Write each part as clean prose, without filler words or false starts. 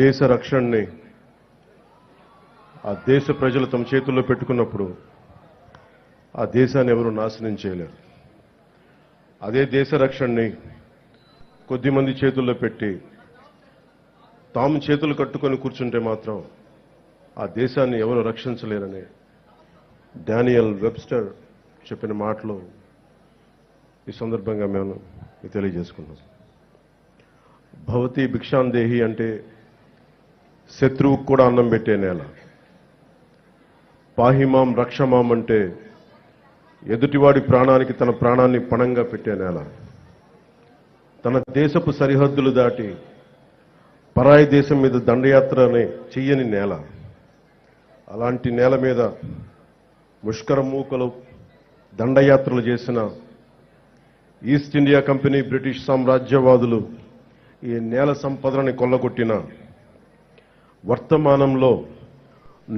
దేశ రక్షణని ఆ దేశ ప్రజలు తమ చేతుల్లో పెట్టుకున్నప్పుడు ఆ దేశాన్ని ఎవరు నాశనం చేయలేరు. అదే దేశ రక్షణని కొద్దిమంది చేతుల్లో పెట్టి తాము చేతులు కట్టుకొని కూర్చుంటే మాత్రం ఆ దేశాన్ని ఎవరు రక్షించలేరని డానియల్ వెబ్స్టర్ చెప్పిన మాటలు ఈ సందర్భంగా మేము తెలియజేసుకున్నాం. భవతి భిక్షాందేహి అంటే శత్రువుకు కూడా అన్నం పెట్టే నేల. పాహిమాం రక్షమాం అంటే ఎదుటివాడి ప్రాణానికి తన ప్రాణాన్ని పణంగా పెట్టే నేల. తన దేశపు సరిహద్దులు దాటి పరాయి దేశం మీద దండయాత్రని చెయ్యని నేల. అలాంటి నేల మీద ముష్కరమూకలు దండయాత్రలు చేసిన ఈస్ట్ ఇండియా కంపెనీ బ్రిటిష్ సామ్రాజ్యవాదులు ఈ నేల సంపదలని కొల్లగొట్టిన వర్తమానంలో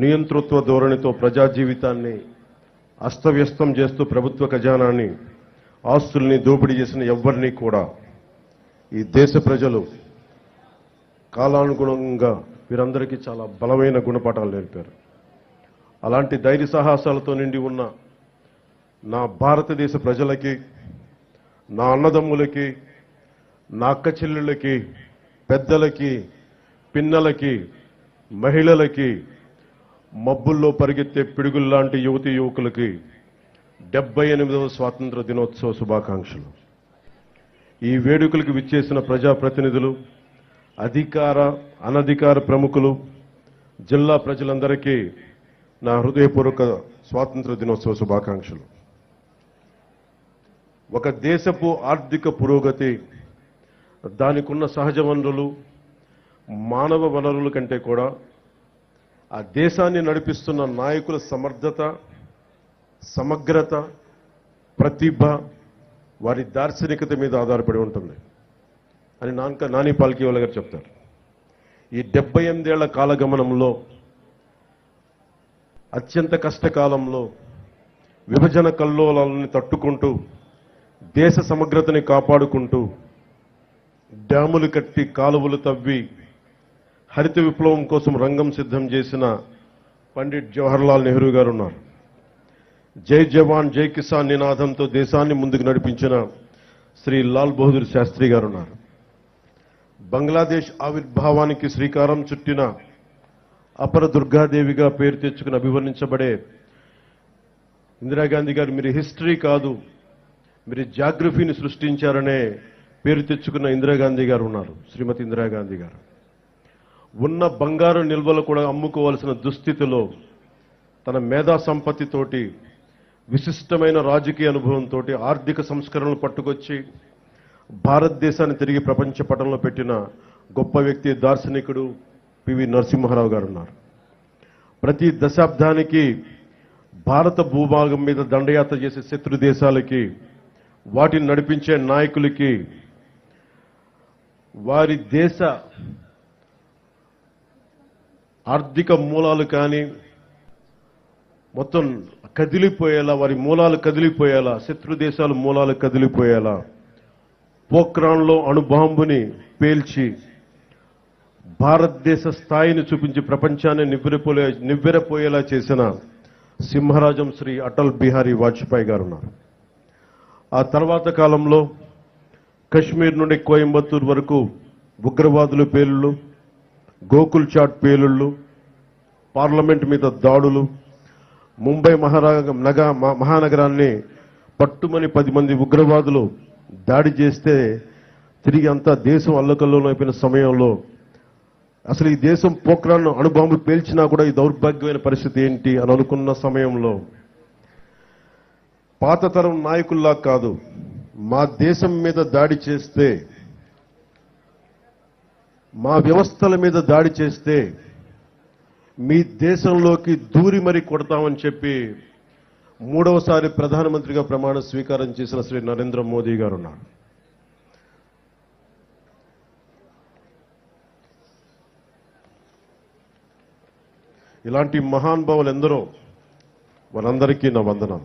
నియంతృత్వ ధోరణితో ప్రజా జీవితాన్ని అస్తవ్యస్తం చేస్తూ ప్రభుత్వ ఖజానాన్ని ఆస్తుల్ని దోపిడీ చేసిన ఎవ్వరినీ కూడా ఈ దేశ ప్రజలు కాలానుగుణంగా వీరందరికీ చాలా బలమైన గుణపాఠాలు నేర్పారు. అలాంటి ధైర్య సాహసాలతో నిండి ఉన్న నా భారతదేశ ప్రజలకి, నా అన్నదమ్ములకి, నా అక్క చెల్లెళ్ళకి, పెద్దలకి, పిన్నలకి, మహిళలకి, మబ్బుల్లో పరిగెత్తే పిడుగుల్లాంటి యువతీ యువకులకి 78వ స్వాతంత్ర దినోత్సవ శుభాకాంక్షలు. ఈ వేడుకలకు విచ్చేసిన ప్రజాప్రతినిధులు, అధికార అనధికార ప్రముఖులు, జిల్లా ప్రజలందరికీ నా హృదయపూర్వక స్వాతంత్ర దినోత్సవ శుభాకాంక్షలు. ఒక దేశపు ఆర్థిక పురోగతి దానికున్న సహజ వనరులు, మానవ వనరుల కంటే కూడా ఆ దేశాన్ని నడిపిస్తున్న నాయకుల సమర్థత, సమగ్రత, ప్రతిభ, వారి దార్శనికత మీద ఆధారపడి ఉంటుంది అని నాని పాల్కీవాలా గారు చెప్తారు. ఈ 78 ఏళ్ల కాలగమనంలో, అత్యంత కష్టకాలంలో విభజన కల్లోలాలని తట్టుకుంటూ దేశ సమగ్రతని కాపాడుకుంటూ డ్యాములు కట్టి కాలువలు తవ్వి హరిత విప్లవం కోసం రంగం సిద్ధం చేసిన పండిట్ జవహర్లాల్ నెహ్రూ గారు ఉన్నారు. జై జవాన్ జై కిసాన్ నినాదంతో దేశాన్ని ముందుకు నడిపించిన శ్రీ లాల్ బహదూర్ శాస్త్రి గారు ఉన్నారు. బంగ్లాదేశ్ ఆవిర్భావానికి శ్రీకారం చుట్టిన అపర దుర్గాదేవిగా పేరు తెచ్చుకుని అభివర్ణించబడే ఇందిరాగాంధీ గారు మీరు హిస్టరీ కాదు, మీరు జాగ్రఫీని సృష్టించారనే పేరు తెచ్చుకున్న ఇందిరాగాంధీ గారు ఉన్నారు. శ్రీమతి ఇందిరాగాంధీ గారు ఉన్న బంగారు నిల్వలు కూడా అమ్ముకోవాల్సిన దుస్థితిలో తన మేధా సంపత్తితోటి, విశిష్టమైన రాజకీయ అనుభవంతో ఆర్థిక సంస్కరణలు పట్టుకొచ్చి భారతదేశాన్ని తిరిగి ప్రపంచ పటంలో పెట్టిన గొప్ప వ్యక్తి, దార్శనికుడు పివి నరసింహారావు గారు ఉన్నారు. ప్రతి దశాబ్దానికి భారత భూభాగం మీద దండయాత్ర చేసే శత్రు దేశాలకి, వాటిని నడిపించే నాయకులకి వారి దేశ ఆర్థిక మూలాలు కానీ మొత్తం కదిలిపోయేలా, వారి మూలాలు కదిలిపోయేలా, శత్రు దేశాల మూలాలు కదిలిపోయేలా పోఖ్రాన్లో అణుబాంబుని పేల్చి భారతదేశ స్థాయిని చూపించి ప్రపంచాన్ని నివ్వెరపోయేలా చేసిన సింహరాజం శ్రీ అటల్ బిహారీ వాజ్పేయి గారు ఉన్నారు. ఆ తర్వాత కాలంలో కశ్మీర్ నుండి కోయంబత్తూరు వరకు ఉగ్రవాదుల పేలుళ్ళు, గోకుల్ చాట్ పేలుళ్ళు, పార్లమెంట్ మీద దాడులు, ముంబై మహానగరాన్ని పట్టుమని 10 మంది ఉగ్రవాదులు దాడి చేస్తే తిరిగి అంతా దేశం అల్లకల్లోలం అయిపోయిన సమయంలో అసలు ఈ దేశం పోఖ్రాన్ అణుబాంబు పేల్చినా కూడా ఈ దౌర్భాగ్యమైన పరిస్థితి ఏంటి అని అనుకున్న సమయంలో పాత తరం నాయకుల్లా కాదు, మా దేశం మీద దాడి చేస్తే, మా వ్యవస్థల మీద దాడి చేస్తే మీ దేశంలోకి దూరి మరీ కొడతామని చెప్పి 3వసారి ప్రధానమంత్రిగా ప్రమాణ స్వీకారం చేసిన శ్రీ నరేంద్ర మోదీ గారు ఉన్నారు. ఇలాంటి మహానుభావులు ఎందరో, వారందరికీ నా వందనం.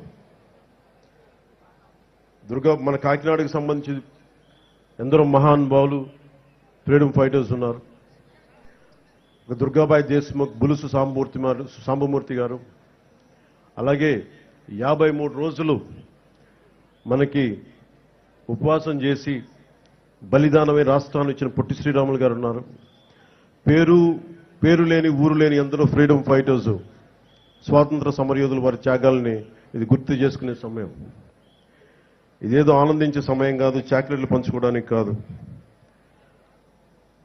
మన కాకినాడకు సంబంధించి ఎందరో మహానుభావులు, ఫ్రీడమ్ ఫైటర్స్ ఉన్నారు. దుర్గాబాయి దేశ్ముఖ్, బులుసు సాంబమూర్తి గారు, అలాగే 53 రోజులు మనకి ఉపవాసం చేసి బలిదానమై రాష్ట్రాన్ని ఇచ్చిన పొట్టి శ్రీరాములు గారు ఉన్నారు. పేరు లేని ఊరు లేని ఎందరో ఫ్రీడమ్ ఫైటర్స్, స్వాతంత్ర సమరయోధులు వారి త్యాగాల్ని ఇది గుర్తు చేసుకునే సమయం. ఇదేదో ఆనందించే సమయం కాదు, చాక్లెట్లు పంచుకోవడానికి కాదు.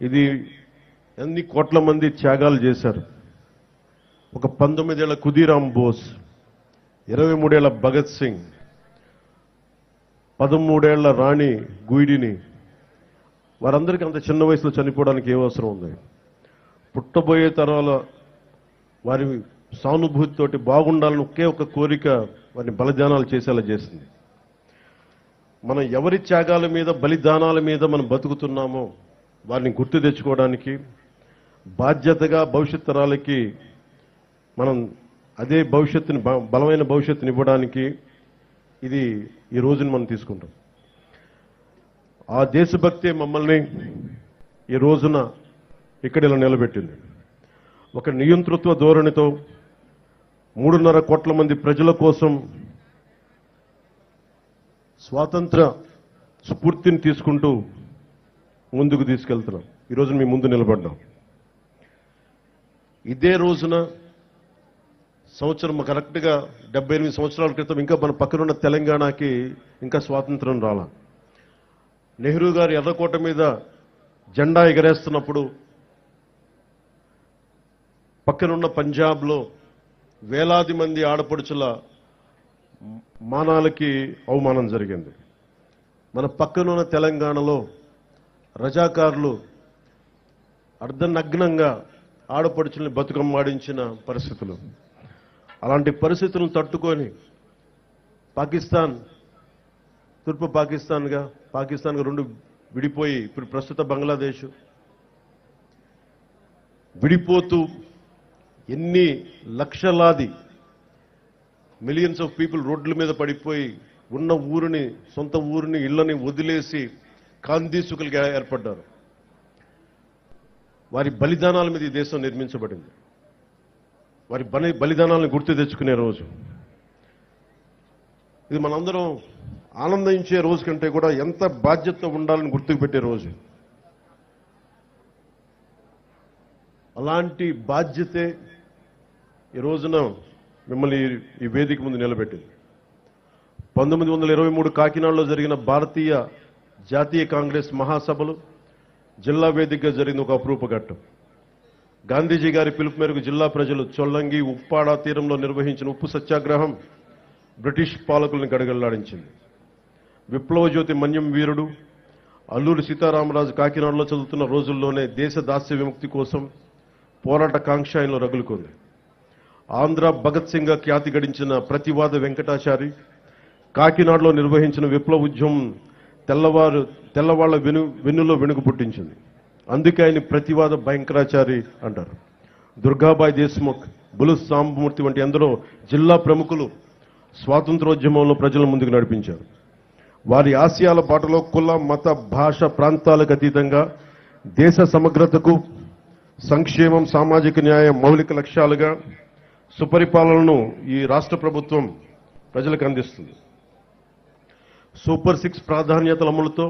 ఇది ఎన్ని కోట్ల మంది త్యాగాలు చేశారు. ఒక 19 ఏళ్ల ఖుదీరామ్ బోస్, 23 ఏళ్ల భగత్ సింగ్, 13 ఏళ్ల రాణి గుయిడిని, వారందరికీ అంత చిన్న వయసులో చనిపోవడానికి ఏ అవసరం ఉంది? పుట్టబోయే తరాల వారి సానుభూతితోటి బాగుండాలని ఒకే ఒక కోరిక వారిని బలిదానాలు చేసేలా చేసింది. మనం ఎవరి త్యాగాల మీద, బలిదానాల మీద మనం బతుకుతున్నామో వారిని గుర్తు తెచ్చుకోవడానికి, బాధ్యతగా భవిష్యత్ తరాలకి మనం అదే భవిష్యత్తుని, బలమైన భవిష్యత్తుని ఇవ్వడానికి ఇది ఈ రోజుని మనం తీసుకుంటాం. ఆ దేశభక్తే మమ్మల్ని ఈ రోజున ఇక్కడ ఇలా నిలబెట్టింది. ఒక నియంతృత్వ ధోరణితో 3.5 కోట్ల మంది ప్రజల కోసం స్వాతంత్ర స్ఫూర్తిని తీసుకుంటూ ముందుకు తీసుకెళ్తున్నాం. ఈ రోజున మీ ముందు నిలబడ్డాం. ఇదే రోజున సంవత్సరం కరెక్ట్గా 78 సంవత్సరాల క్రితం ఇంకా మన పక్కనున్న తెలంగాణకి ఇంకా స్వాతంత్రం రాలా. నెహ్రూ గారు ఎర్రకోట మీద జెండా ఎగరేస్తున్నప్పుడు పక్కనున్న పంజాబ్లో వేలాది మంది ఆడపడుచుల మానాలకి అవమానం జరిగింది. మన పక్కనున్న తెలంగాణలో రజాకారులు అర్ధనగ్నంగా ఆడపడుచుల్ని బతుకమ్మాడించిన పరిస్థితులు. అలాంటి పరిస్థితులను తట్టుకొని పాకిస్తాన్, తూర్పు పాకిస్తాన్గా 2 విడిపోయి ఇప్పుడు ప్రస్తుత బంగ్లాదేశ్ విడిపోతూ ఎన్ని లక్షలాది మిలియన్స్ ఆఫ్ పీపుల్ రోడ్ల మీద పడిపోయి ఉన్న ఊరిని, సొంత ఊరిని, ఇళ్లని వదిలేసి కాందీసుకులుగా ఏర్పడ్డారు. వారి బలిదానాల మీద ఈ దేశం నిర్మించబడింది. వారి బలిదానాలను గుర్తు తెచ్చుకునే రోజు ఇది. మనందరం ఆనందించే రోజు కంటే కూడా ఎంత బాధ్యత ఉండాలని గుర్తుకు పెట్టే రోజు. అలాంటి బాధ్యతే ఈ రోజున మిమ్మల్ని ఈ వేదిక ముందు నిలబెట్టింది. 1923 కాకినాడలో జరిగిన భారతీయ జాతీయ కాంగ్రెస్ మహాసభలు జిల్లా వేదికగా జరిగిన ఒక అపురూప ఘట్టం. గాంధీజీ గారి పిలుపు మేరకు జిల్లా ప్రజలు చొల్లంగి, ఉప్పాడ తీరంలో నిర్వహించిన ఉప్పు సత్యాగ్రహం బ్రిటిష్ పాలకుల్ని గడగడలాడించింది. విప్లవ జ్యోతి మన్యం వీరుడు అల్లూరి సీతారామరాజు కాకినాడలో చదువుతున్న రోజుల్లోనే దేశ దాస్య విముక్తి కోసం పోరాట కాంక్ష ఆయనలో రగులుకుంది. ఆంధ్ర భగత్ సింగ్ ఖ్యాతి గడించిన ప్రతివాద వెంకటాచారి కాకినాడలో నిర్వహించిన విప్లవ ఉద్యమం తెల్లవాళ్ల వెన్నులో వెనుక పుట్టించింది. అందుకే ఆయన ప్రతివాద భయంకరాచారి అంటారు. దుర్గాబాయి దేశ్ముఖ్, బులుసు సాంబమూర్తి వంటి ఎందరో జిల్లా ప్రముఖులు స్వాతంత్రోద్యమంలో ప్రజల ముందుకు నడిపించారు. వారి ఆశయాల బాటలో కుల, మత, భాష, ప్రాంతాలకు అతీతంగా దేశ సమగ్రతకు, సంక్షేమం, సామాజిక న్యాయం మౌలిక లక్ష్యాలుగా సుపరిపాలనను ఈ రాష్ట్ర ప్రభుత్వం ప్రజలకు అందిస్తుంది. సూపర్ 6 ప్రాధాన్యతల అమలుతో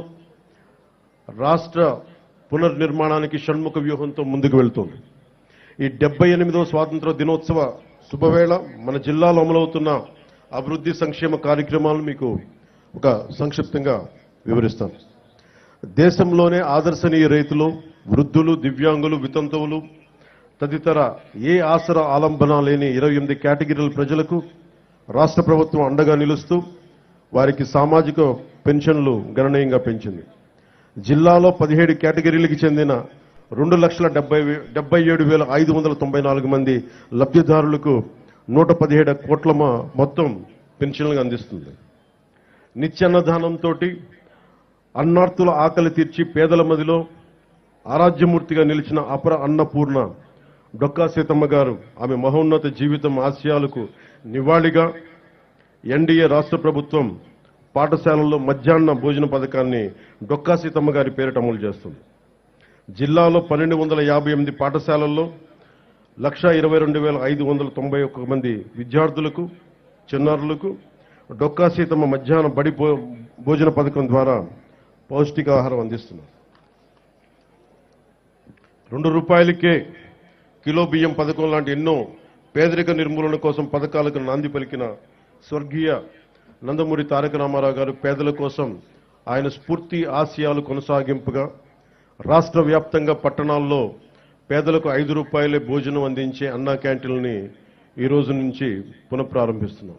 రాష్ట్ర పునర్నిర్మాణానికి షణ్ముఖ వ్యూహంతో ముందుకు వెళ్తోంది. ఈ 78వ స్వాతంత్ర దినోత్సవ శుభవేళ మన జిల్లాలో అమలవుతున్న అభివృద్ధి సంక్షేమ కార్యక్రమాలను మీకు ఒక సంక్షిప్తంగా వివరిస్తాను. దేశంలోనే ఆదర్శనీయ రైతులు, వృద్ధులు, దివ్యాంగులు, వితంతువులు తదితర ఏ ఆసరా ఆలంబన లేని 28 కేటగిరీల ప్రజలకు రాష్ట్ర ప్రభుత్వం అండగా నిలుస్తూ వారికి సామాజిక పెన్షన్లు గణనీయంగా పెంచింది. జిల్లాలో 17 కేటగిరీలకు చెందిన 2,77,594 మంది లబ్ధిదారులకు 117 కోట్ల మొత్తం పెన్షన్లు అందిస్తుంది. నిత్యాన్నదానంతో అన్నార్తుల ఆకలి తీర్చి పేదల మదిలో ఆరాధ్యమూర్తిగా నిలిచిన అపర అన్నపూర్ణ డొక్కా సీతమ్మ గారు ఆమె మహోన్నత జీవితం ఆశయాలకు నివాళిగా ఎన్డీఏ రాష్ట్ర ప్రభుత్వం పాఠశాలల్లో మధ్యాహ్న భోజన పథకాన్ని డొక్కా సీతమ్మ గారి పేరిట అమలు చేస్తుంది. జిల్లాలో 1258 పాఠశాలల్లో 122,591 మంది విద్యార్థులకు, చిన్నారులకు డొక్కా సీతమ్మ మధ్యాహ్న బడి భోజన పథకం ద్వారా పౌష్టికాహారం అందిస్తున్నారు. ₹2కే కిలో బియ్యం పథకం లాంటి ఎన్నో పేదరిక నిర్మూలన కోసం పథకాలకు నాంది పలికిన స్వర్గీయ నందమూరి తారక రామారావు గారు పేదల కోసం ఆయన స్ఫూర్తి ఆశయాలు కొనసాగింపుగా రాష్ట్ర వ్యాప్తంగా పట్టణాల్లో పేదలకు ₹5 భోజనం అందించే అన్నా క్యాంటీన్లని ఈ రోజు నుంచి పునఃప్రారంభిస్తున్నాం.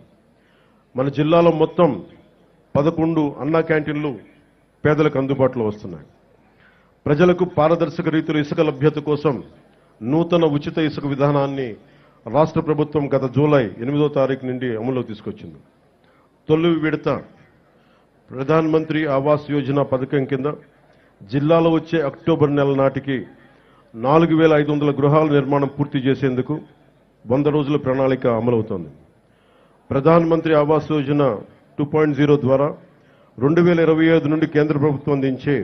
మన జిల్లాలో మొత్తం 11 అన్నా క్యాంటీన్లు పేదలకు అందుబాటులో వస్తున్నాయి. ప్రజలకు పారదర్శక రీతిలో ఇసుక లభ్యత కోసం నూతన ఉచిత ఇసుక విధానాన్ని రాష్ట్ర ప్రభుత్వం గత జూలై 8వ తారీఖు నుండి అమలులో తీసుకొచ్చింది. తొలి విడత ప్రధాన మంత్రి ఆవాస్ యోజన పథకం కింద జిల్లాలో వచ్చే అక్టోబర్ నెల నాటికి 4,500 గృహాల నిర్మాణం పూర్తి చేసేందుకు 100 రోజుల ప్రణాళిక అమలవుతోంది. ప్రధాన మంత్రి ఆవాస్ యోజన 2.0 ద్వారా 2025 నుండి కేంద్ర ప్రభుత్వం అందించే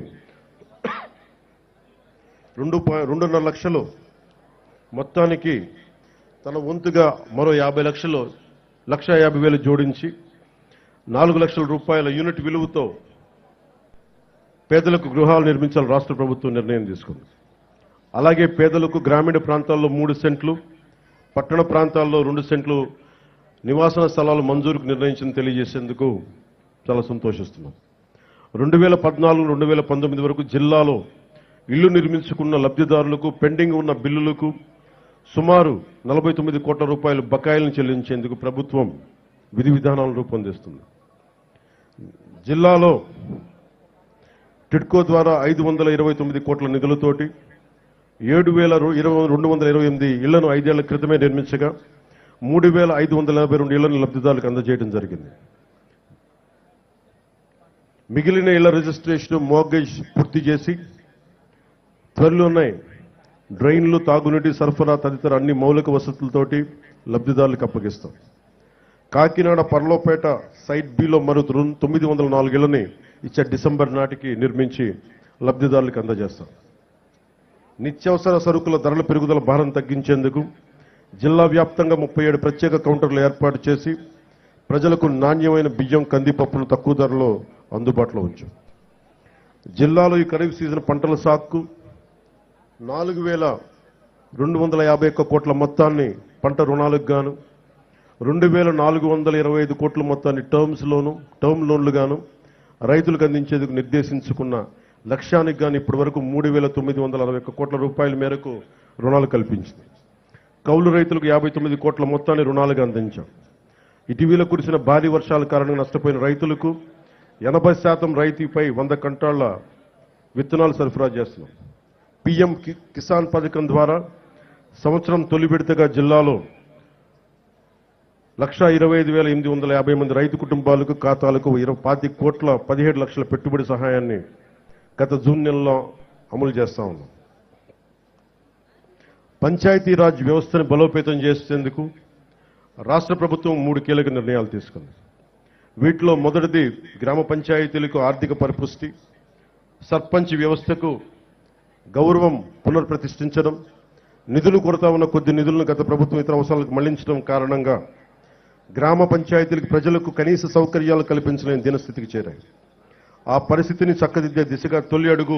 2.5 లక్షలు మొత్తానికి తన వంతుగా మరో 50 లక్షలు ₹1,50,000 జోడించి ₹4 లక్షల యూనిట్ విలువతో పేదలకు గృహాలు నిర్మించాలని రాష్ట్ర ప్రభుత్వం నిర్ణయం తీసుకుంది. అలాగే పేదలకు గ్రామీణ ప్రాంతాల్లో 3 సెంట్లు, పట్టణ ప్రాంతాల్లో 2 సెంట్లు నివాసన స్థలాలు మంజూరుకు నిర్ణయించింది తెలియజేసేందుకు చాలా సంతోషిస్తున్నాం. 2014-2019 వరకు జిల్లాలో ఇళ్లు నిర్మించుకున్న లబ్ధిదారులకు పెండింగ్ ఉన్న బిల్లులకు సుమారు ₹49 కోట్ల బకాయిలను చెల్లించేందుకు ప్రభుత్వం విధి విధానాలను రూపొందిస్తుంది. జిల్లాలో టిడ్కో ద్వారా 529 కోట్ల నిధులతోటి 7,228 ఇళ్లను 5 ఏళ్ల క్రితమే నిర్మించగా 3,582 ఇళ్లను లబ్ధిదారులకు అందజేయడం జరిగింది. మిగిలిన ఇళ్ల రిజిస్ట్రేషన్, మోర్గేజ్ పూర్తి చేసి త్వరలోనే డ్రైన్లు, తాగునీటి సరఫరా తదితర అన్ని మౌలిక వసతులతోటి లబ్ధిదారులకు అప్పగిస్తాం. కాకినాడ పర్లోపేట సైట్ బిలో మరో 904 ఇళ్లని ఇచ్చే డిసెంబర్ నాటికి నిర్మించి లబ్ధిదారులకు అందజేస్తాం. నిత్యావసర సరుకుల ధరల పెరుగుదల భారం తగ్గించేందుకు జిల్లా వ్యాప్తంగా 37 ప్రత్యేక కౌంటర్లు ఏర్పాటు చేసి ప్రజలకు నాణ్యమైన బియ్యం, కందిపప్పును తక్కువ ధరలో అందుబాటులో ఉంచాం. జిల్లాలో ఈ ఖరీఫ్ సీజన్ పంటల సాగుకు 4,251 కోట్ల మొత్తాన్ని పంట రుణాలకు గాను, 2,425 కోట్ల మొత్తాన్ని టర్మ్ లోన్లు గాను రైతులకు అందించేందుకు నిర్దేశించుకున్న లక్ష్యానికి గాను ఇప్పటి వరకు 3,961 కోట్ల రూపాయల మేరకు రుణాలు కల్పించింది. కౌలు రైతులకు 59 కోట్ల మొత్తాన్ని రుణాలుగా అందించాం. ఇటీవల కురిసిన భారీ వర్షాల కారణంగా నష్టపోయిన రైతులకు 80% రైతుపై 100 క్వింటాళ్ల విత్తనాలు సరఫరా చేస్తున్నాం. పీఎం కిసాన్ పథకం ద్వారా సంవత్సరం తొలి విడతగా జిల్లాలో 1,25,850 మంది రైతు కుటుంబాలకు ఖాతాలకు 25 కోట్ల 17 లక్షల పెట్టుబడి సహాయాన్ని గత జూన్ నెలలో అమలు చేస్తా ఉన్నాం. పంచాయతీరాజ్ వ్యవస్థను బలోపేతం చేసేందుకు రాష్ట్ర ప్రభుత్వం 3 కీలక నిర్ణయాలు తీసుకుంది. వీటిలో మొదటిది గ్రామ పంచాయతీలకు ఆర్థిక పరిపుష్టి, సర్పంచ్ వ్యవస్థకు గౌరవం పునర్ప్రతిష్ఠించడం, నిధులు కొరత ఉన్న కొద్ది నిధులను గత ప్రభుత్వం ఇతర అవసరాలకు మళ్లించడం కారణంగా గ్రామ పంచాయతీలకు ప్రజలకు కనీస సౌకర్యాలు కల్పించలేని దినస్థితికి చేరాయి. ఆ పరిస్థితిని చక్కదిద్దే దిశగా తొలి అడుగు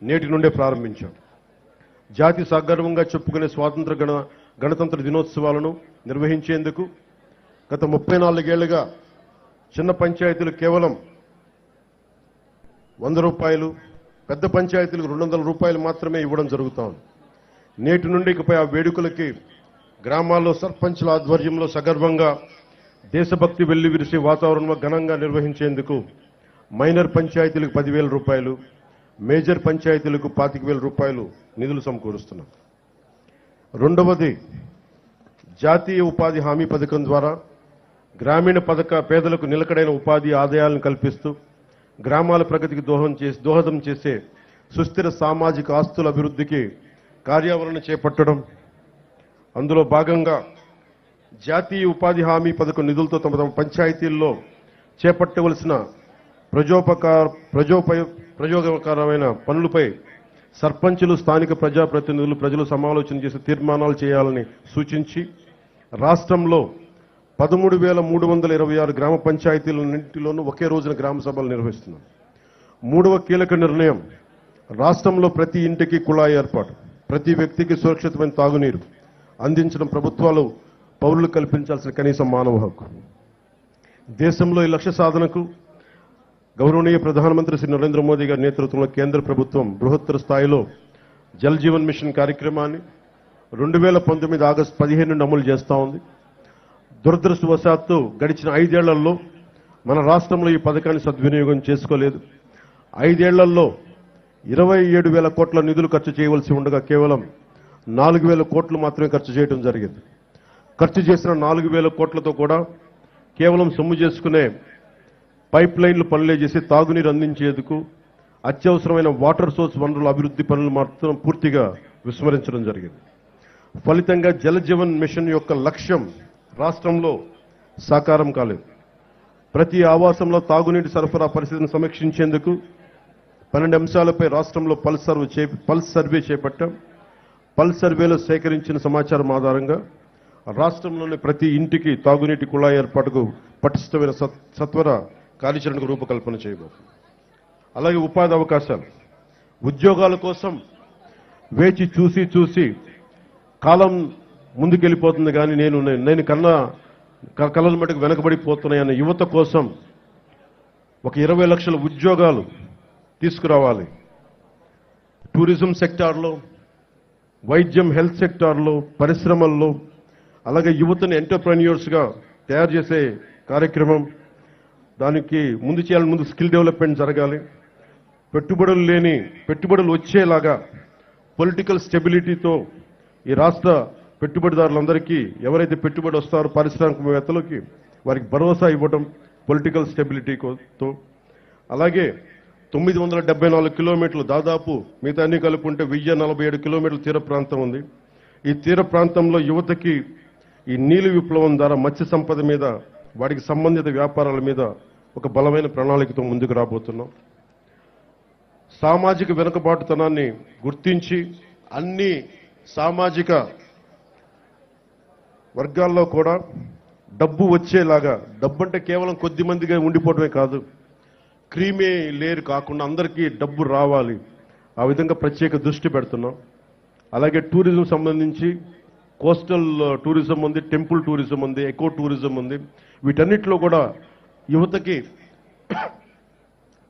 నేటి నుండే ప్రారంభించాం. జాతి సగర్వంగా చెప్పుకునే స్వాతంత్ర గణతంత్ర దినోత్సవాలను నిర్వహించేందుకు గత 34 ఏళ్లుగా చిన్న పంచాయతీలు కేవలం ₹100, పెద్ద పంచాయతీలకు ₹200 మాత్రమే ఇవ్వడం జరుగుతోంది. నేటి నుండి ఇకపై ఆ వేడుకలకి గ్రామాల్లో సర్పంచ్ల ఆధ్వర్యంలో సగర్వంగా దేశభక్తి వెల్లివిరిసే వాతావరణంలో ఘనంగా నిర్వహించేందుకు మైనర్ పంచాయతీలకు ₹10,000, మేజర్ పంచాయతీలకు ₹25,000 నిధులు సమకూరుస్తున్నాం. రెండవది జాతీయ ఉపాధి హామీ పథకం ద్వారా గ్రామీణ పేదలకు నిలకడైన ఉపాధి ఆదాయాలను కల్పిస్తూ గ్రామాల ప్రగతికి దోహదం చేసే సుస్థిర సామాజిక ఆస్తుల అభివృద్ధికి కార్యాచరణ చేపట్టడం. అందులో భాగంగా జాతీయ ఉపాధి హామీ పథకం నిధులతో తమ పంచాయతీల్లో చేపట్టవలసిన ప్రయోజనకరమైన పనులపై సర్పంచులు, స్థానిక ప్రజాప్రతినిధులు, ప్రజలు సమాలోచన చేసి తీర్మానాలు చేయాలని సూచించి రాష్ట్రంలో 13,326 గ్రామ పంచాయతీలన్నింటిలోనూ ఒకే రోజున గ్రామ సభలు నిర్వహిస్తున్నాం. మూడవ కీలక నిర్ణయం, రాష్ట్రంలో ప్రతి ఇంటికి కుళాయి ఏర్పాటు, ప్రతి వ్యక్తికి సురక్షితమైన తాగునీరు అందించడం ప్రభుత్వాలు పౌరులు కల్పించాల్సిన కనీస మానవ హక్కు. దేశంలో ఈ లక్ష్య సాధనకు గౌరవనీయ ప్రధానమంత్రి శ్రీ నరేంద్ర మోదీ గారి నేతృత్వంలో కేంద్ర ప్రభుత్వం బృహత్తర స్థాయిలో జల్ జీవన్ మిషన్ కార్యక్రమాన్ని 2019 ఆగస్టు 15 నుండి అమలు చేస్తూ ఉంది. దురదృష్టవశాత్తు గడిచిన 5 ఏళ్లలో మన రాష్ట్రంలో ఈ పథకాన్ని సద్వినియోగం చేసుకోలేదు. 5 ఏళ్లలో 27,000 కోట్ల నిధులు ఖర్చు చేయవలసి ఉండగా కేవలం 4,000 కోట్లు మాత్రమే ఖర్చు చేయడం జరిగింది. ఖర్చు చేసిన 4,000 కోట్లతో కూడా కేవలం సొమ్ము చేసుకునే పైప్ లైన్లు పనులే చేసి తాగునీరు అందించేందుకు అత్యవసరమైన వాటర్ సోర్స్ వనరుల అభివృద్ధి పనులు మాత్రం పూర్తిగా విస్మరించడం జరిగింది. ఫలితంగా జల జీవన్ మిషన్ యొక్క లక్ష్యం రాష్ట్రంలో సాకారం కాలేదు. ప్రతి ఆవాసంలో తాగునీటి సరఫరా పరిస్థితిని సమీక్షించేందుకు 12 అంశాలపై రాష్ట్రంలో పల్స్ సర్వే చేపట్టాం. పల్స్ సర్వేలో సేకరించిన సమాచారం ఆధారంగా రాష్ట్రంలోని ప్రతి ఇంటికి తాగునీటి కుళాయి ఏర్పాటుకు పటిష్టమైన సత్వర కార్యాచరణకు రూపకల్పన చేయబోతుంది. అలాగే ఉపాధి అవకాశాలు, ఉద్యోగాల కోసం వేచి చూసి కాలం ముందుకెళ్ళిపోతుంది కానీ నేను కళల మటుకు వెనకబడిపోతున్నాయన్న యువత కోసం ఒక 20 లక్షల ఉద్యోగాలు తీసుకురావాలి. టూరిజం సెక్టార్లో, వైద్యం, హెల్త్ సెక్టార్లో, పరిశ్రమల్లో, అలాగే యువతని ఎంటర్ప్రెన్యూర్స్గా తయారు చేసే కార్యక్రమం, దానికి ముందు స్కిల్ డెవలప్మెంట్ జరగాలి. పెట్టుబడులు వచ్చేలాగా పొలిటికల్ స్టెబిలిటీతో ఈ రాష్ట్ర పెట్టుబడిదారులందరికీ ఎవరైతే పెట్టుబడి వస్తారో పారిశ్రామికవేత్తలకి వారికి భరోసా ఇవ్వడం పొలిటికల్ స్టెబిలిటీతో. అలాగే 974 కిలోమీటర్లు, దాదాపు మిగతా అన్ని కలుపుకుంటే 1047 కిలోమీటర్ల తీర ప్రాంతం ఉంది. ఈ తీర ప్రాంతంలో యువతకి ఈ నీలి విప్లవం ద్వారా మత్స్య సంపద మీద, వాటికి సంబంధిత వ్యాపారాల మీద ఒక బలమైన ప్రణాళికతో ముందుకు రాబోతున్నాం. సామాజిక వెనుకబాటుతనాన్ని గుర్తించి అన్ని సామాజిక వర్గాల్లో కూడా డబ్బు వచ్చేలాగా, డబ్బు అంటే కేవలం కొద్ది మందిగా ఉండిపోవడమే కాదు, క్రీమీ లేయర్ కాకుండా అందరికీ డబ్బు రావాలి. ఆ విధంగా ప్రత్యేక దృష్టి పెడుతున్నాం. అలాగే టూరిజం సంబంధించి కోస్టల్ టూరిజం ఉంది, టెంపుల్ టూరిజం ఉంది, ఎకో టూరిజం ఉంది. వీటన్నిటిలో కూడా యువతకి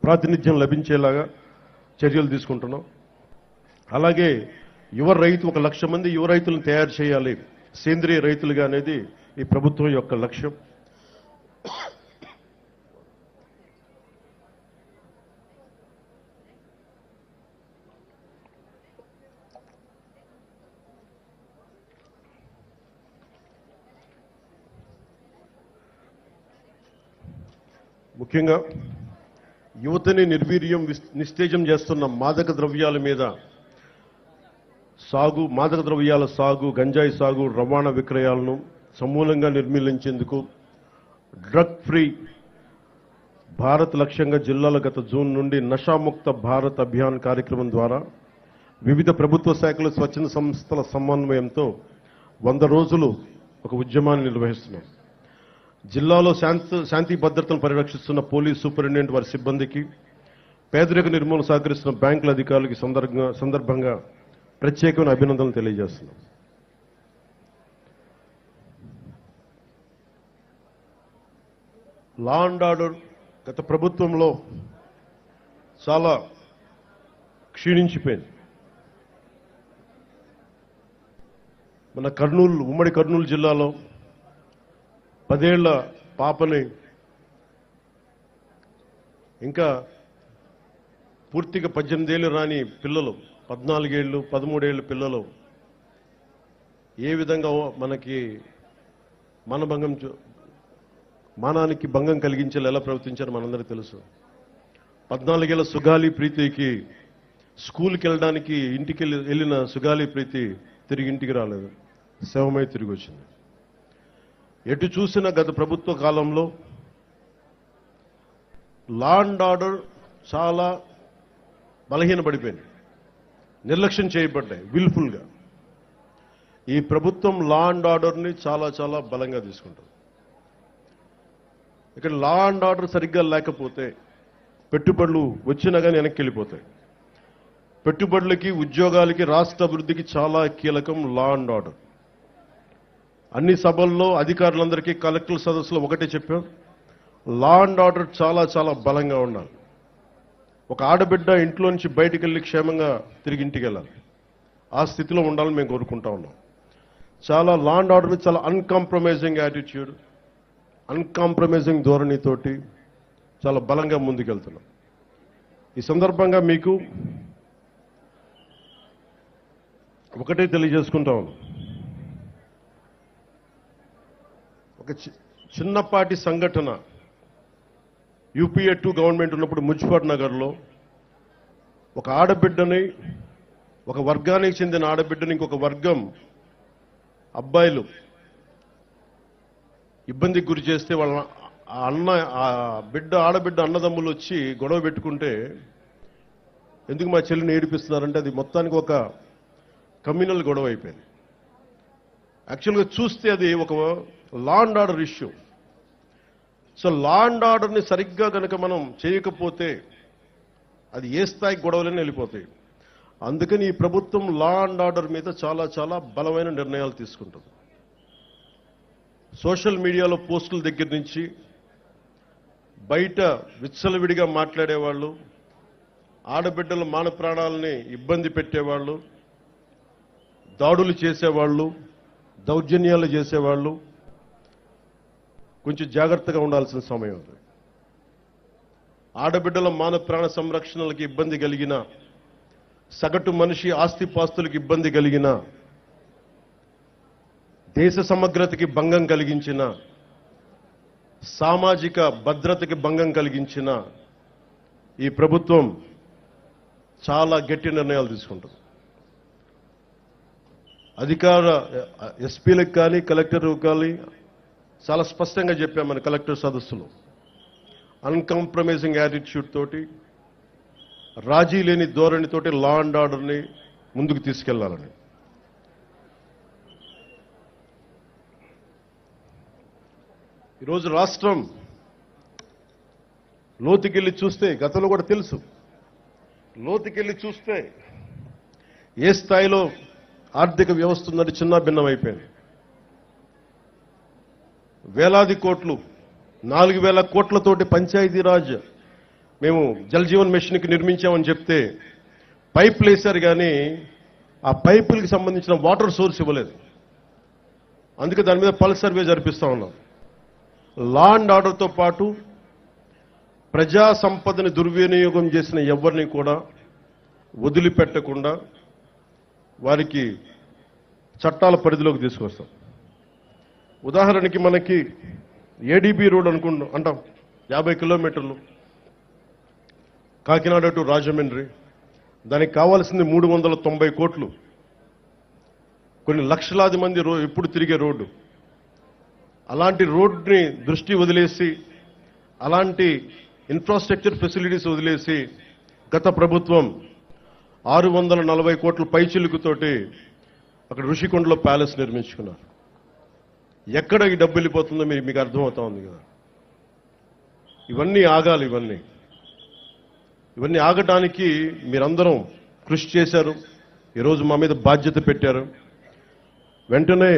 ప్రాతినిధ్యం లభించేలాగా చర్యలు తీసుకుంటున్నాం. అలాగే ఒక 1,00,000 మంది యువ రైతులను తయారు చేయాలి, సేంద్రియ రైతులుగా అనేది ఈ ప్రభుత్వం యొక్క లక్ష్యం. ముఖ్యంగా యువతని నిర్వీర్యం, నిస్తేజం చేస్తున్న మాదక ద్రవ్యాల మీద మాదక ద్రవ్యాల సాగు, గంజాయి సాగు, రవాణా విక్రయాలను సమూలంగా నిర్మూలించేందుకు డ్రగ్ ఫ్రీ భారత్ లక్ష్యంగా జిల్లాల గత జూన్ నుండి నషాముక్త భారత్ అభియాన్ కార్యక్రమం ద్వారా వివిధ ప్రభుత్వ శాఖలు, స్వచ్ఛంద సంస్థల సమన్వయంతో 100 రోజులు ఒక ఉద్యమాన్ని నిర్వహిస్తున్నాం. జిల్లాలో శాంతి భద్రతను పరిరక్షిస్తున్న పోలీస్ సూపరింటెండెంట్, వారి సిబ్బందికి, పేదరిక నిర్మూలన సహకరిస్తున్న బ్యాంకుల అధికారులకి సందర్భంగా ప్రత్యేకమైన అభినందనలు తెలియజేస్తున్నాం. లా అండ్ ఆర్డర్ గత ప్రభుత్వంలో చాలా క్షీణించిపోయింది. మన ఉమ్మడి కర్నూలు జిల్లాలో 10 ఏళ్ల పాపని, ఇంకా పూర్తిగా 18 ఏళ్ళు రాని పిల్లలు, 14 ఏళ్ళు, 13 ఏళ్ళ పిల్లలు ఏ విధంగా మనకి మానానికి భంగం కలిగించేలా ఎలా ప్రవర్తించారో మనందరికీ తెలుసు. 14 ఏళ్ల సుగాలి ప్రీతికి స్కూల్కి వెళ్ళడానికి ఇంటికి వెళ్ళిన సుగాలి ప్రీతి తిరిగి ఇంటికి రాలేదు, శవమై తిరిగి వచ్చింది. ఎటు చూసిన గత ప్రభుత్వ కాలంలో లా అండ్ ఆర్డర్ చాలా బలహీనపడిపోయింది. నిర్లక్ష్యం చేయబడ్డాయి విల్ఫుల్గా. ఈ ప్రభుత్వం లా అండ్ ఆర్డర్ని చాలా చాలా బలంగా తీసుకుంటుంది. ఇక్కడ లా అండ్ ఆర్డర్ సరిగ్గా లేకపోతే పెట్టుబడులు వచ్చినా కానీ వెనక్కి వెళ్ళిపోతాయి. పెట్టుబడులకి, ఉద్యోగాలకి, రాష్ట్ర అభివృద్ధికి చాలా కీలకం లా అండ్ ఆర్డర్. అన్ని సభల్లో అధికారులందరికీ కలెక్టర్ సదస్సులో ఒకటే చెప్పాం, లా అండ్ ఆర్డర్ చాలా చాలా బలంగా ఉండాలి. ఒక ఆడబిడ్డ ఇంట్లో నుంచి బయటికి వెళ్ళి క్షేమంగా తిరిగి ఇంటికి వెళ్ళాలి. ఆ స్థితిలో ఉండాలని మేము కోరుకుంటా ఉన్నాం. చాలా లా అండ్ ఆర్డర్ చాలా అన్కాంప్రమైజింగ్ యాటిట్యూడ్, అన్కాంప్రమైజింగ్ ధోరణితోటి చాలా బలంగా ముందుకెళ్తున్నాం. ఈ సందర్భంగా మీకు ఒకటే తెలియజేసుకుంటా ఉన్నాం. ఒక చిన్నపాటి సంఘటన యూపీఏ 2 గవర్నమెంట్ ఉన్నప్పుడు మున్సిపల్ నగర్లో ఒక ఆడబిడ్డని, ఒక వర్గానికి చెందిన ఆడబిడ్డని ఇంకొక వర్గం అబ్బాయిలు ఇబ్బందికి గురి చేస్తే వాళ్ళ ఆడబిడ్డ అన్నదమ్ములు వచ్చి గొడవ పెట్టుకుంటే, ఎందుకు మా చెల్లిని ఏడిపిస్తున్నారంటే అది మొత్తానికి ఒక కమ్యూనల్ గొడవ అయిపోయింది. యాక్చువల్గా చూస్తే అది ఒక law and order issue. So law and ఆర్డర్ని సరిగ్గా కనుక మనం చేయకపోతే అది ఏ స్థాయి గొడవలని వెళ్ళిపోతాయి. అందుకని ఈ ప్రభుత్వం లా అండ్ ఆర్డర్ మీద చాలా చాలా బలమైన నిర్ణయాలు తీసుకుంటుంది. సోషల్ మీడియాలో పోస్టుల దగ్గర నుంచి బయట విచ్చలవిడిగా మాట్లాడేవాళ్ళు, ఆడబిడ్డల మాన ప్రాణాలని ఇబ్బంది పెట్టేవాళ్ళు, దాడులు చేసేవాళ్ళు, దౌర్జన్యాలు చేసేవాళ్ళు కొంచెం జాగ్రత్తగా ఉండాల్సిన సమయం అది. ఆడబిడ్డల మాన ప్రాణ సంరక్షణలకు ఇబ్బంది కలిగిన, సగటు మనిషి ఆస్తిపాస్తులకు ఇబ్బంది కలిగిన, దేశ సమగ్రతకి భంగం కలిగించిన, సామాజిక భద్రతకి భంగం కలిగించిన ఈ ప్రభుత్వం చాలా గట్టి నిర్ణయాలు తీసుకుంటుంది. అధికార ఎస్పీలకు కానీ కలెక్టర్లకు కానీ చాలా స్పష్టంగా చెప్పాం మన కలెక్టర్ సదస్సులో, అన్కాంప్రమైజింగ్ యాటిట్యూడ్ తోటి, రాజీ లేని ధోరణితోటి లా అండ్ ఆర్డర్ని ముందుకు తీసుకెళ్లాలని. ఈరోజు రాష్ట్రం లోతుకెళ్ళి చూస్తే, గతంలో కూడా తెలుసు, లోతుకెళ్ళి చూస్తే ఏ స్థాయిలో ఆర్థిక వ్యవస్థ ఉందంటే చిన్న భిన్నం అయిపోయింది. వేలాది కోట్లు, 4,000 కోట్లతోటి పంచాయతీరాజ్ మేము జల్ జీవన్ మిషన్కి నిర్మించామని చెప్తే పైపులు వేశారు, కానీ ఆ పైపులకి సంబంధించిన వాటర్ సోర్స్ ఇవ్వలేదు. అందుకే దాని మీద పల్స్ సర్వే జరిపిస్తా ఉన్నాం. లా అండ్ ఆర్డర్తో పాటు ప్రజా సంపదని దుర్వినియోగం చేసిన ఎవరిని కూడా వదిలిపెట్టకుండా వారికి చట్టాల పరిధిలోకి తీసుకొస్తాం. ఉదాహరణకి మనకి ఏడీబీ రోడ్ అంటాం, 50 కిలోమీటర్లు కాకినాడ టు రాజమండ్రి. దానికి కావాల్సింది 390 కోట్లు. కొన్ని లక్షలాది మంది ఎప్పుడు తిరిగే రోడ్డు. అలాంటి రోడ్ని దృష్టి వదిలేసి, అలాంటి ఇన్ఫ్రాస్ట్రక్చర్ ఫెసిలిటీస్ వదిలేసి గత ప్రభుత్వం 640 కోట్ల పైచిలుకుతోటి అక్కడ ఋషికొండలో ప్యాలెస్ నిర్మించుకున్నారు. ఎక్కడ ఈ డబ్బు వెళ్ళిపోతుందో మీకు అర్థమవుతా ఉంది కదా. ఇవన్నీ ఆగాలి. ఇవన్నీ ఆగటానికి మీరందరం కృషి చేశారు. ఈరోజు మా మీద బాధ్యత పెట్టారు. వెంటనే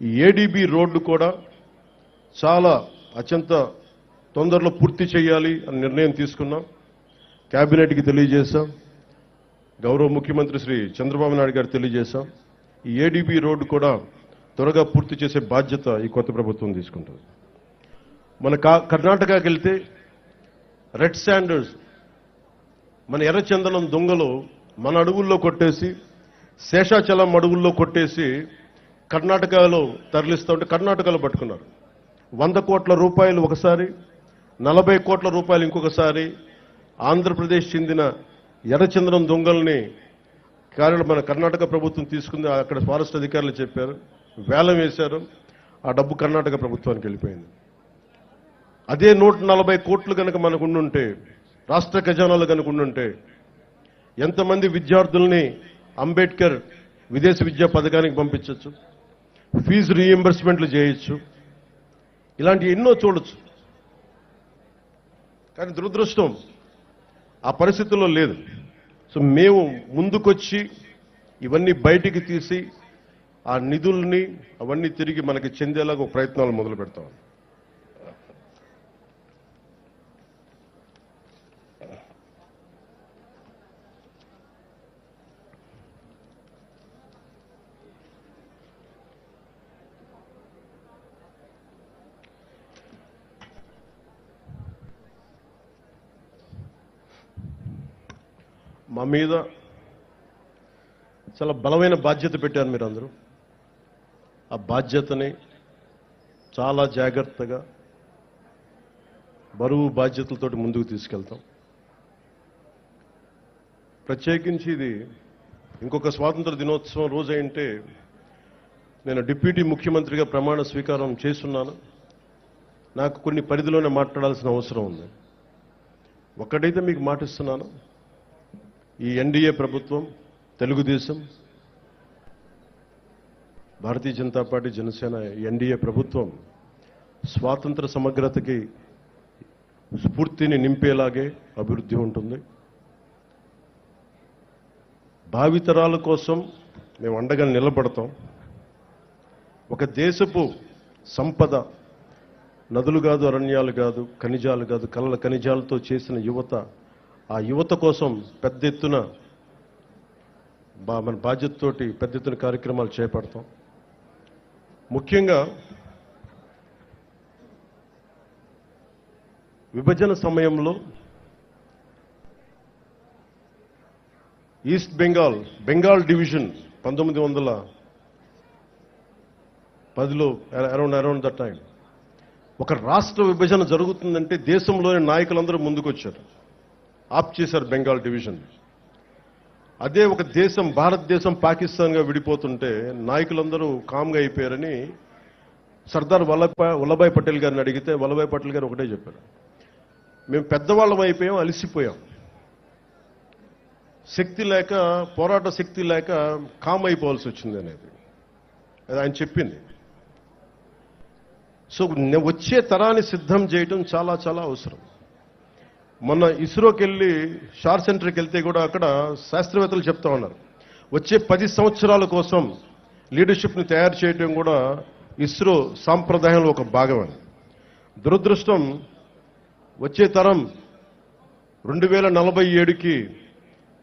ఈ ఏడీబీ రోడ్డు కూడా చాలా అత్యంత తొందరలో పూర్తి చేయాలి అని నిర్ణయం తీసుకున్నాం. కేబినెట్కి తెలియజేశాం. గౌరవ ముఖ్యమంత్రి శ్రీ చంద్రబాబు నాయుడు గారు తెలియజేశాం. ఈ ఏడీబీ రోడ్డు కూడా త్వరగా పూర్తి చేసే బాధ్యత ఈ కొత్త ప్రభుత్వం తీసుకుంటుంది. మన కర్ణాటకకి వెళ్తే రెడ్ శాండర్స్, మన ఎర్రచందనం దొంగలు మన అడవుల్లో కొట్టేసి, శేషాచలం అడవుల్లో కొట్టేసి కర్ణాటకలో తరలిస్తూ ఉంటే కర్ణాటకలో పట్టుకున్నారు. 100 కోట్ల రూపాయలు ఒకసారి, 40 కోట్ల రూపాయలు ఇంకొకసారి ఆంధ్రప్రదేశ్ చెందిన ఎర్రచందనం దొంగల్ని మన కర్ణాటక ప్రభుత్వం తీసుకుంది. అక్కడ ఫారెస్ట్ అధికారులు చెప్పారు, వేలం వేశారు. ఆ డబ్బు కర్ణాటక ప్రభుత్వానికి వెళ్ళిపోయింది. అదే 140 కోట్లు కనుక మనకు ఉండుంటే, రాష్ట్ర ఖజానాలు కనుక ఉండుంటే ఎంతమంది విద్యార్థుల్ని అంబేద్కర్ విదేశీ విద్యా పథకానికి పంపించవచ్చు, ఫీజు రీఎంబర్స్మెంట్లు చేయొచ్చు, ఇలాంటి ఎన్నో చూడొచ్చు. కానీ దురదృష్టం ఆ పరిస్థితుల్లో లేదు. సో మేము ముందుకొచ్చి ఇవన్నీ బయటికి తీసి ఆ నిధుల్ని అవన్నీ తిరిగి మనకి చెందేలాగా ఒక ప్రయత్నాలు మొదలు పెడతాం. మా మీద చాలా బలమైన బాధ్యత పెట్టారు మీరందరూ. ఆ బాధ్యతని చాలా జాగ్రత్తగా బరువు బాధ్యతలతోటి ముందుకు తీసుకెళ్తాం. ప్రత్యేకించి ఇది ఇంకొక స్వాతంత్ర దినోత్సవం రోజు అయింటే నేను డిప్యూటీ ముఖ్యమంత్రిగా ప్రమాణ స్వీకారం చేస్తున్నాను. నాకు కొన్ని పరిధిలోనే మాట్లాడాల్సిన అవసరం ఉంది. ఒక్కటైతే మీకు మాటిస్తున్నాను, ఈ ఎన్డీఏ ప్రభుత్వం, తెలుగుదేశం, భారతీయ జనతా పార్టీ, జనసేన ఎన్డీఏ ప్రభుత్వం స్వాతంత్ర సమగ్రతకి స్ఫూర్తిని నింపేలాగే అభివృద్ధి ఉంటుంది. భావితరాల కోసం మేము అండగా నిలబడతాం. ఒక దేశపు సంపద నదులు కాదు, అరణ్యాలు కాదు, ఖనిజాలు కాదు, కళ్ళ ఖనిజాలతో చేసిన యువత, ఆ యువత కోసం పెద్ద ఎత్తున మన బాధ్యతతోటి పెద్ద ఎత్తున కార్యక్రమాలు చేపడతాం. ముఖ్యంగా విభజన సమయంలో ఈస్ట్ బెంగాల్ డివిజన్ 1910లో అరౌండ్ దట్ టైం ఒక రాష్ట్ర విభజన జరుగుతుందంటే దేశంలోని నాయకులందరూ ముందుకొచ్చారు, ఆప్ చేశారు బెంగాల్ డివిజన్. అదే ఒక దేశం, భారతదేశం పాకిస్తాన్గా విడిపోతుంటే నాయకులందరూ కామ్గా అయిపోయారని సర్దార్ వల్లభాయ్ పటేల్ గారిని అడిగితే వల్లభాయ్ పటేల్ గారు ఒకటే చెప్పారు, మేము పెద్దవాళ్ళం అయిపోయాం, అలసిపోయాం, శక్తి లేక, పోరాట శక్తి లేక కామ్ అయిపోవాల్సి వచ్చింది అనేది అది ఆయన చెప్పింది. సో వచ్చే తరాన్ని సిద్ధం చేయడం చాలా చాలా అవసరం. మొన్న ఇస్రోకి వెళ్ళి షార్ సెంటర్కి వెళ్తే కూడా అక్కడ శాస్త్రవేత్తలు చెప్తా ఉన్నారు, వచ్చే 10 సంవత్సరాల కోసం లీడర్షిప్ని తయారు చేయడం కూడా ఇస్రో సాంప్రదాయంలో ఒక భాగం అని. దురదృష్టం వచ్చే తరం 2047కి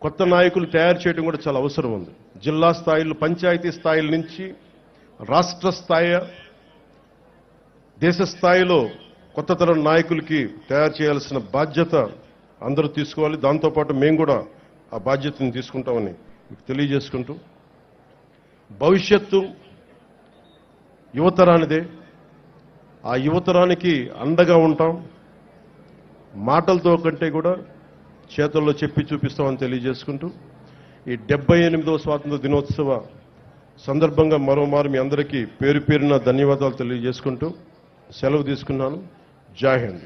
కొత్త నాయకులు తయారు చేయడం కూడా చాలా అవసరం ఉంది. జిల్లా స్థాయిలో, పంచాయతీ స్థాయిల నుంచి రాష్ట్ర స్థాయి, దేశ స్థాయిలో కొత్త తరం నాయకులకి తయారు చేయాల్సిన బాధ్యత అందరూ తీసుకోవాలి. దాంతోపాటు మేము కూడా ఆ బాధ్యతను తీసుకుంటామని మీకు తెలియజేసుకుంటూ, భవిష్యత్తు యువతరానిదే, ఆ యువతరానికి అండగా ఉంటాం. మాటలతో కంటే కూడా చేతుల్లో చెప్పి చూపిస్తామని తెలియజేసుకుంటూ, ఈ 78వ స్వాతంత్ర దినోత్సవ సందర్భంగా మరోమారు మీ అందరికీ పేరు పేరున ధన్యవాదాలు తెలియజేసుకుంటూ సెలవు తీసుకున్నాను. జై హింద్.